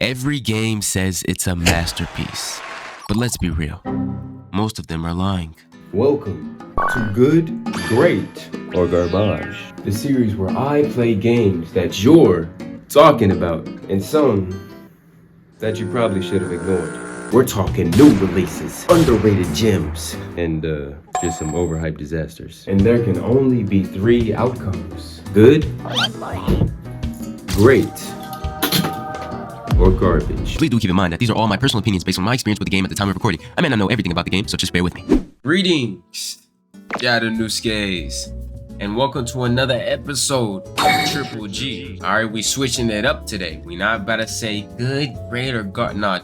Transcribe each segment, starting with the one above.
Every game says it's a masterpiece, but let's be real, most of them are lying. Welcome to Good, Great, or Garbage, the series where I play games that you're talking about and some that you probably should have ignored. We're talking new releases, underrated gems, and just some overhyped disasters. And there can only be three outcomes: good, great, or garbage. Please do keep in mind that these are all my personal opinions based on my experience with the game at the time of recording. I may not know everything about the game, so just bear with me. Greetings, Yadanuske's, and welcome to another episode of Triple G. Alright, we switching it up today. We not about to say good, great, or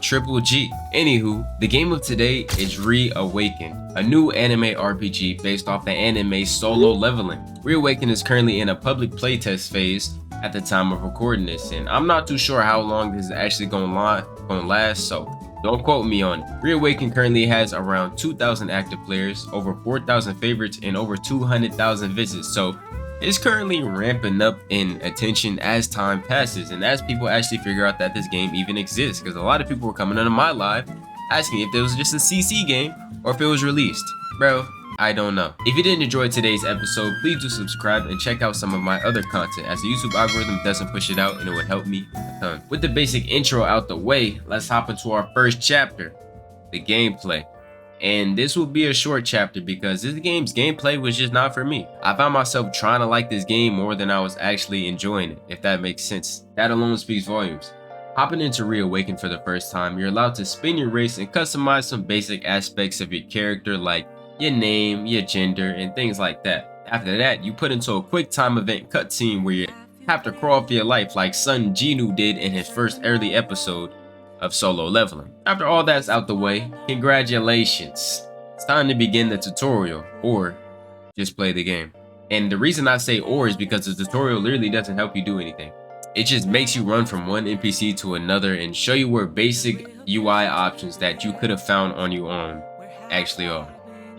Triple G. Anywho, the game of today is Reawaken, a new anime RPG based off the anime Solo Leveling. Reawaken is currently in a public playtest phase at the time of recording this, and I'm not too sure how long this is actually gonna last, so don't quote me on it. Reawaken currently has around 2,000 active players, over 4,000 favorites, and over 200,000 visits, so it's currently ramping up in attention as time passes and as people actually figure out that this game even exists, because a lot of people were coming onto my live asking if it was just a CC game or if it was released. Bro, I don't know. If you didn't enjoy today's episode, please do subscribe and check out some of my other content, as the YouTube algorithm doesn't push it out and it would help me a ton. With the basic intro out the way, let's hop into our first chapter, the gameplay. And this will be a short chapter because this game's gameplay was just not for me. I found myself trying to like this game more than I was actually enjoying it, if that makes sense. That alone speaks volumes. Hopping into Reawaken for the first time, you're allowed to spin your race and customize some basic aspects of your character, like your name, your gender, and things like that. After that, you put into a quick time event cutscene where you have to crawl for your life like son Genu did in his first early episode of Solo Leveling. After all that's out the way, congratulations. It's time to begin the tutorial, or just play the game. And the reason I say or is because the tutorial literally doesn't help you do anything. It just makes you run from one NPC to another and show you where basic UI options that you could have found on your own actually are.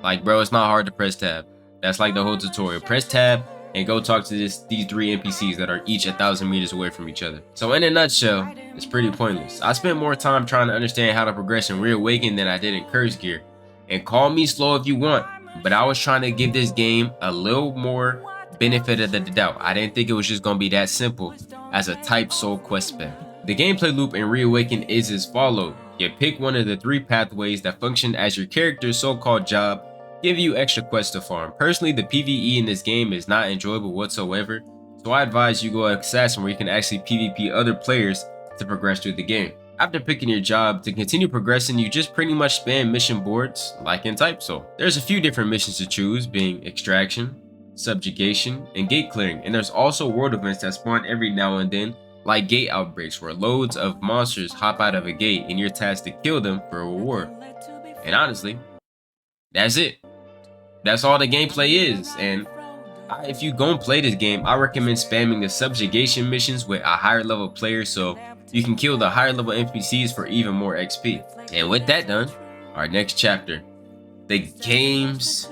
Like, bro, it's not hard to press tab. That's like the whole tutorial. Press tab and go talk to these three NPCs that are each 1,000 meters away from each other. So in a nutshell, it's pretty pointless. I spent more time trying to understand how to progress in Reawaken than I did in Curse Gear. And call me slow if you want, but I was trying to give this game a little more benefit of the doubt. I didn't think it was just gonna be that simple as a type soul quest spam. The gameplay loop in Reawaken is as follows. You pick one of the three pathways that function as your character's so-called job, give you extra quests to farm. Personally, the PvE in this game is not enjoyable whatsoever, so I advise you go Assassin where you can actually PvP other players to progress through the game. After picking your job, to continue progressing, you just pretty much spam mission boards like in Type Soul. There's a few different missions to choose, being Extraction, Subjugation, and Gate Clearing, and there's also world events that spawn every now and then, like gate outbreaks, where loads of monsters hop out of a gate and you're tasked to kill them for a reward. And honestly, that's it. That's all the gameplay is, and if you gon' play this game, I recommend spamming the subjugation missions with a higher level player so you can kill the higher level NPCs for even more XP. And with that done, our next chapter, the game's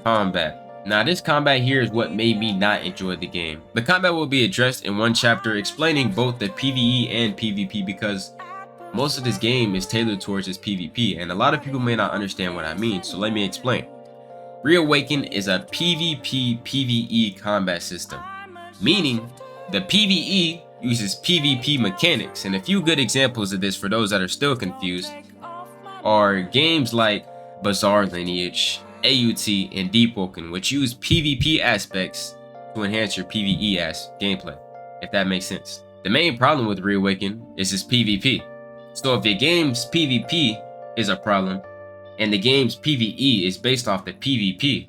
combat. Now this combat here is what made me not enjoy the game. The combat will be addressed in one chapter explaining both the PvE and PvP, because most of this game is tailored towards its PvP and a lot of people may not understand what I mean, so let me explain. Reawaken is a PvP PvE combat system, meaning the PvE uses PvP mechanics, and a few good examples of this for those that are still confused are games like Bizarre Lineage, AUT, and Deepwoken, which use PvP aspects to enhance your PvE gameplay, if that makes sense. The main problem with Reawaken is its PvP. So if your game's PvP is a problem, and the game's PvE is based off the PvP,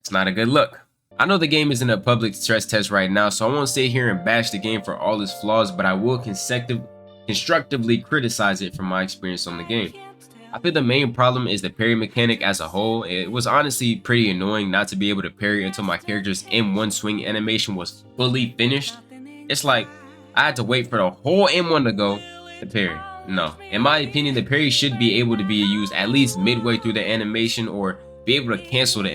it's not a good look. I know the game is in a public stress test right now, so I won't sit here and bash the game for all its flaws, but I will constructively criticize it from my experience on the game. I feel the main problem is the parry mechanic as a whole. It was honestly pretty annoying not to be able to parry until my character's M1 swing animation was fully finished. It's like I had to wait for the whole M1 to go to parry. No, in my opinion, the parry should be able to be used at least midway through the animation, or be able to cancel the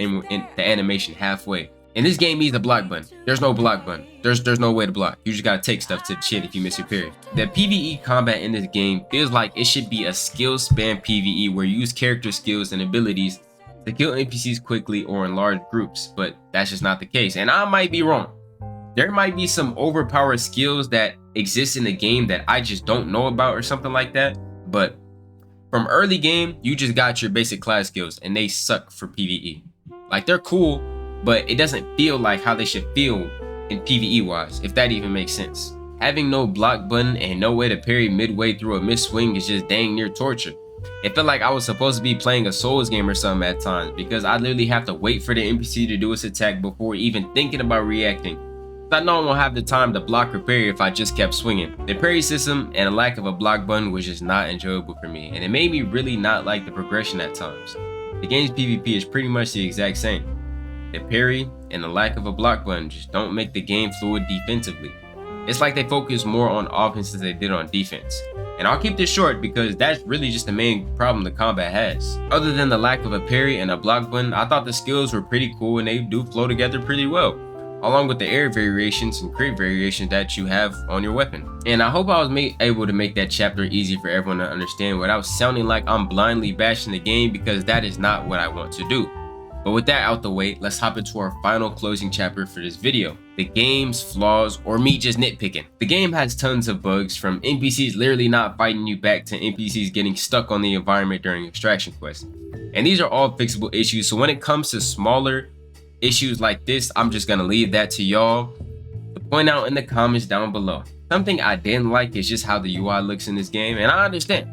animation halfway. And this game needs a block button. There's no block button. There's no way to block. You just gotta take stuff to the chin if you miss your parry. The PvE combat in this game feels like it should be a skill spam PvE where you use character skills and abilities to kill NPCs quickly or in large groups, but that's just not the case. And I might be wrong. There might be some overpowered skills that exist in the game that I just don't know about or something like that. But from early game, you just got your basic class skills and they suck for PvE. Like, they're cool, but it doesn't feel like how they should feel in PvE wise, if that even makes sense. Having no block button and no way to parry midway through a missed swing is just dang near torture. It felt like I was supposed to be playing a Souls game or something at times, because I literally have to wait for the NPC to do its attack before even thinking about reacting. I know I won't have the time to block or parry if I just kept swinging. The parry system and a lack of a block button was just not enjoyable for me, and it made me really not like the progression at times. The game's PvP is pretty much the exact same. The parry and the lack of a block button just don't make the game fluid defensively. It's like they focus more on offense than they did on defense. And I'll keep this short because that's really just the main problem the combat has. Other than the lack of a parry and a block button, I thought the skills were pretty cool and they do flow together pretty well, along with the air variations and crit variations that you have on your weapon. And I hope I was able to make that chapter easy for everyone to understand without sounding like I'm blindly bashing the game, because that is not what I want to do. But with that out the way, let's hop into our final closing chapter for this video: the game's flaws, or me just nitpicking. The game has tons of bugs, from NPCs literally not fighting you back to NPCs getting stuck on the environment during extraction quests. And these are all fixable issues, so when it comes to smaller issues like this, I'm just gonna leave that to y'all to point out in the comments down below. Something I didn't like is just how the UI looks in this game, and I understand.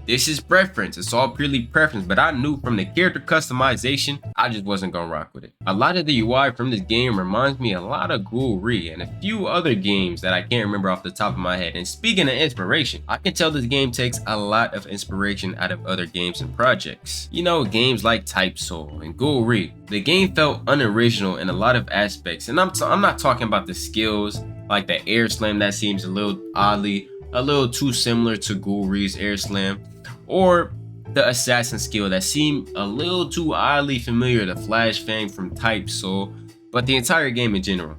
This is preference, it's all purely preference, but I knew from the character customization, I just wasn't gonna rock with it. A lot of the UI from this game reminds me a lot of Ghoul-Re and a few other games that I can't remember off the top of my head. And speaking of inspiration, I can tell this game takes a lot of inspiration out of other games and projects. You know, games like Type Soul and Ghoul-Re. The game felt unoriginal in a lot of aspects, and I'm not talking about the skills, like the air slam that seems a little too similar to Ghoul-Re's air slam, or the assassin skill that seemed a little too oddly familiar to Flash Fang from Type Soul, but the entire game in general.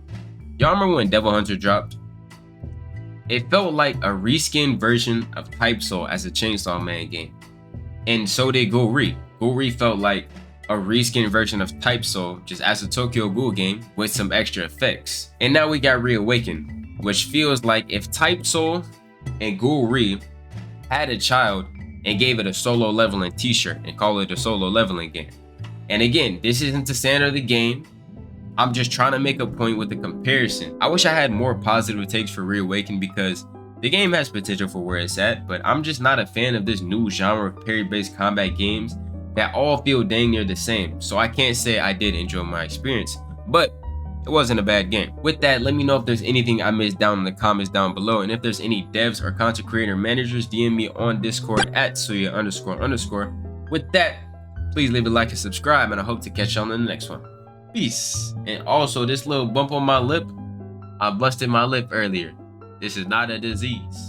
Y'all remember when Devil Hunter dropped? It felt like a reskinned version of Type Soul as a Chainsaw Man game, and so did Ghoul-Re. Ghoul-Re felt like a reskinned version of Type Soul just as a Tokyo Ghoul game with some extra effects. And now we got Reawakened, which feels like if Type Soul and Ghoul-Re had a child and gave it a solo leveling t-shirt and call it a solo leveling game. And again, this isn't the standard of the game. I'm just trying to make a point with the comparison. I wish I had more positive takes for Reawakened because the game has potential for where it's at, but I'm just not a fan of this new genre of parry-based combat games that all feel dang near the same. So I can't say I did enjoy my experience, but it wasn't a bad game. With that, let me know if there's anything I missed down in the comments down below, and if there's any devs or content creator managers, DM me on Discord at atsuya__. With that, please leave a like and subscribe, and I hope to catch y'all in the next one. Peace. And also, this little bump on my lip, I busted my lip earlier. This is not a disease.